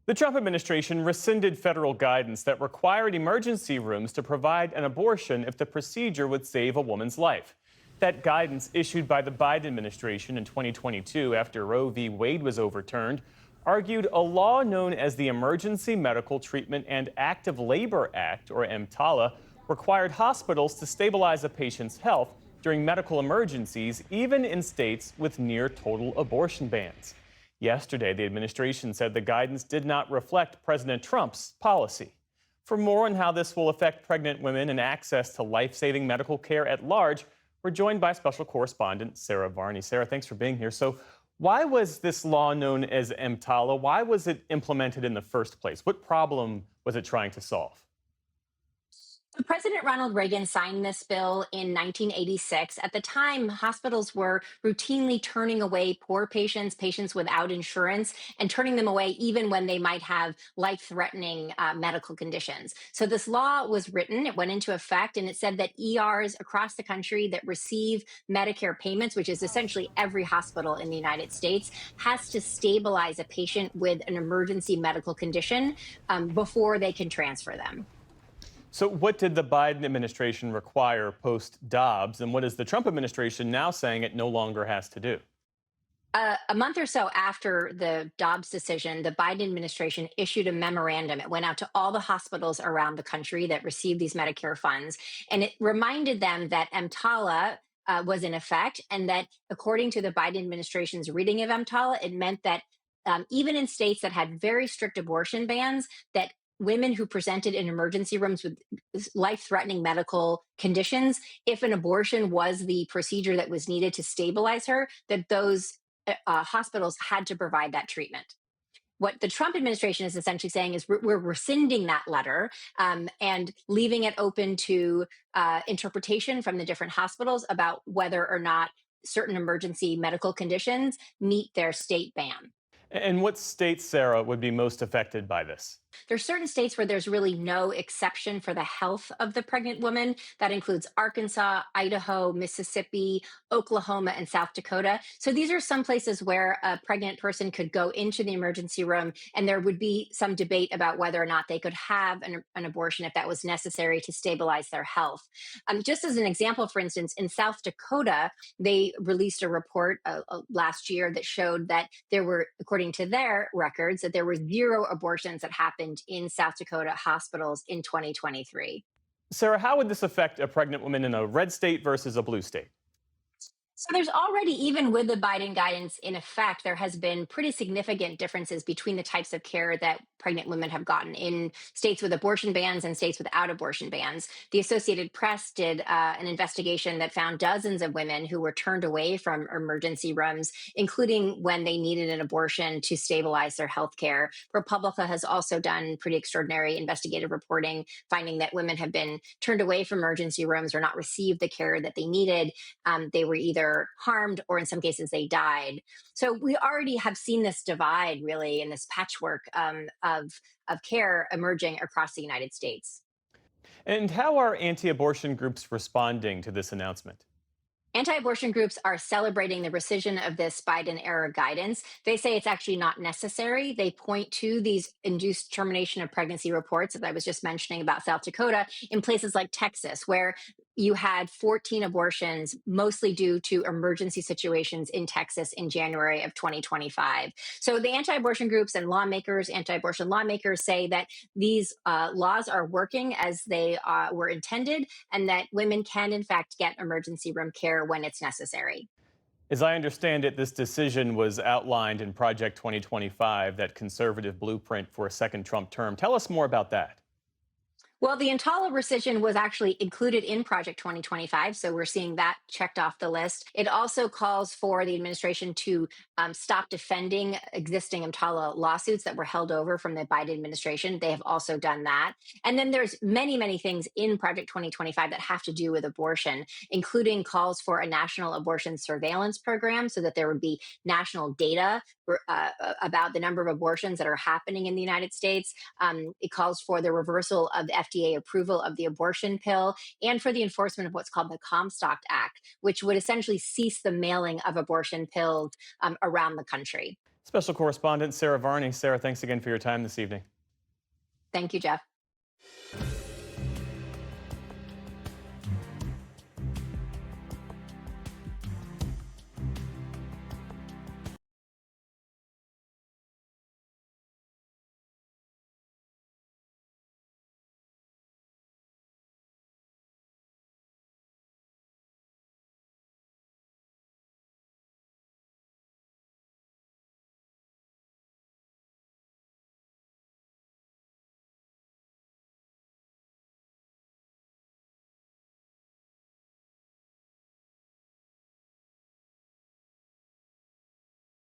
The Trump administration rescinded federal guidance that required emergency rooms to provide an abortion if the procedure would save a woman's life. That guidance, issued by the Biden administration in 2022 after Roe v. Wade was overturned, argued a law known as the Emergency Medical Treatment and Active Labor Act, or EMTALA, required hospitals to stabilize a patient's health during medical emergencies, even in states with near total abortion bans. Yesterday, the administration said the guidance did not reflect President Trump's policy. For more on how this will affect pregnant women and access to life-saving medical care at large, we're joined by special correspondent Sarah Varney. Sarah, thanks for being here. So, why was this law known as EMTALA? Why was it implemented in the first place? What problem was it trying to solve? President Ronald Reagan signed this bill in 1986. At the time, hospitals were routinely turning away poor patients, patients without insurance, and turning them away even when they might have life threatening medical conditions. So, this law was written, it went into effect, and it said that ERs across the country that receive Medicare payments, which is essentially every hospital in the United States, has to stabilize a patient with an emergency medical condition before they can transfer them. So, what did the Biden administration require post Dobbs, and what is the Trump administration now saying it no longer has to do? A month or so after the Dobbs decision, the Biden administration issued a memorandum. It went out to all the hospitals around the country that receive these Medicare funds, and it reminded them that EMTALA was in effect, and that according to the Biden administration's reading of EMTALA, it meant that even in states that had very strict abortion bans, that women who presented in emergency rooms with life-threatening medical conditions, if an abortion was the procedure that was needed to stabilize her, that those hospitals had to provide that treatment. What the Trump administration is essentially saying is we're rescinding that letter and leaving it open to interpretation from the different hospitals about whether or not certain emergency medical conditions meet their state ban. And what states, Sarah, would be most affected by this? There's certain states where there's really no exception for the health of the pregnant woman. That includes Arkansas, Idaho, Mississippi, Oklahoma, and South Dakota. So these are some places where a pregnant person could go into the emergency room, and there would be some debate about whether or not they could have an abortion if that was necessary to stabilize their health. Just as an example, for instance, in South Dakota, they released a report last year that showed that there were, according to their records, that there were zero abortions that happened in South Dakota hospitals in 2023. Sarah, how would this affect a pregnant woman in a red state versus a blue state? So there's already, even with the Biden guidance in effect, there has been pretty significant differences between the types of care that pregnant women have gotten in states with abortion bans and states without abortion bans. The Associated Press did an investigation that found dozens of women who were turned away from emergency rooms, including when they needed an abortion to stabilize their health care. ProPublica has also done pretty extraordinary investigative reporting, finding that women have been turned away from emergency rooms or not received the care that they needed. They were either harmed or in some cases they died. So we already have seen this divide, really, in this patchwork of care emerging across the United States. And how are anti abortion groups responding to this announcement? Anti-abortion groups are celebrating the rescission of this Biden-era guidance. They say it's actually not necessary. They point to these induced termination of pregnancy reports that I was just mentioning about South Dakota in places like Texas, where you had 14 abortions, mostly due to emergency situations in Texas in January of 2025. So the anti-abortion groups and lawmakers, anti-abortion lawmakers, say that these laws are working as they were intended, and that women can, in fact, get emergency room care when it's necessary. As I understand it, this decision was outlined in Project 2025, that conservative blueprint for a second Trump term. Tell us more about that. Well, the Intala rescission was actually included in Project 2025, so we're seeing that checked off the list. It also calls for the administration to stop defending existing EMTALA lawsuits that were held over from the Biden administration. They have also done that. And then there's many, many things in Project 2025 that have to do with abortion, including calls for a national abortion surveillance program so that there would be national data about the number of abortions that are happening in the United States. It calls for the reversal of the FDA approval of the abortion pill, and for the enforcement of what's called the Comstock Act, which would essentially cease the mailing of abortion pills around the country. Special correspondent Sarah Varney. Sarah, thanks again for your time this evening. Thank you, Jeff.